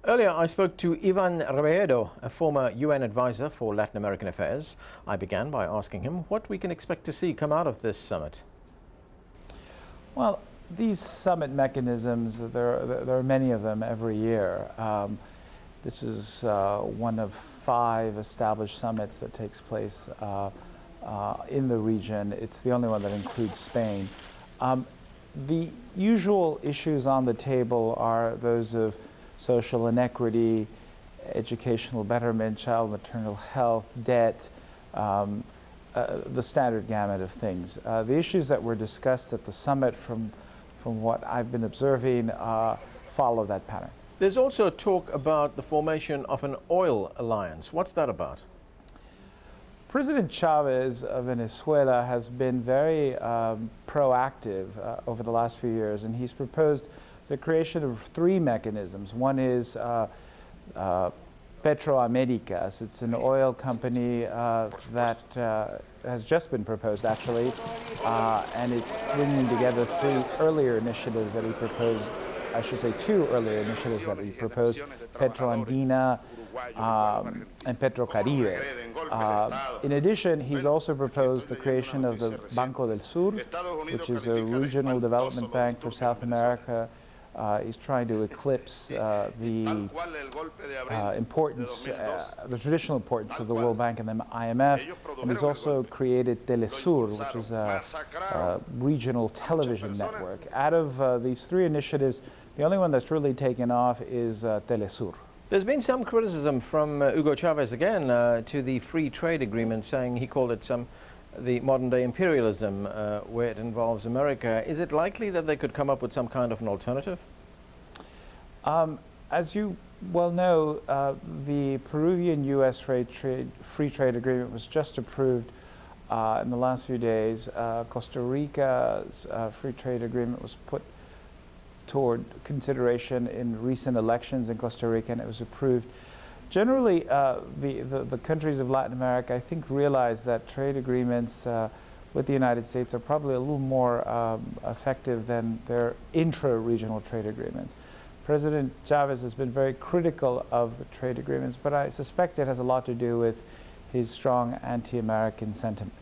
Earlier, I spoke to Ivan Rebolledo, a former UN advisor for Latin American affairs. I began by asking him what we can expect to see come out of this summit. Well, these summit mechanisms, there are many of them every year. This is one of 5 established summits that takes place in the region. It's the only one that includes Spain. The usual issues on the table are those of social inequity, educational betterment, child maternal health, debt, the standard gamut of things. The issues that were discussed at the summit, from what I've been observing, follow that pattern. There's also talk about the formation of an oil alliance. What's that about? President Chavez of Venezuela has been very proactive over the last few years, and he's proposed the creation of 3 mechanisms. One is Ibero-American. It's an oil company that has just been proposed, actually, and it's bringing together 3 earlier initiatives that he proposed. I should say 2 earlier initiatives that he proposed: Petroandina and Petrocaribe. In addition, he's also proposed the creation of the Banco del Sur, which is a regional development bank for South America. He's trying to eclipse the traditional importance of the World Bank and the IMF. And he's also created Telesur, which is a regional television network. Out of these 3 initiatives, the only one that's really taken off is Telesur. There's been some criticism from Hugo Chavez again to the free trade agreement, saying he called it the modern-day imperialism, where it involves America. Is it likely that they could come up with some kind of an alternative? As you well know, the Peruvian-U.S. free trade agreement was just approved in the last few days. Costa Rica's free trade agreement was put toward consideration in recent elections in Costa Rica, and it was approved. Generally, the countries of Latin America, I think, realize that trade agreements with the United States are probably a little more effective than their intra-regional trade agreements. President Chavez has been very critical of the trade agreements, but I suspect it has a lot to do with his strong anti-American sentiment.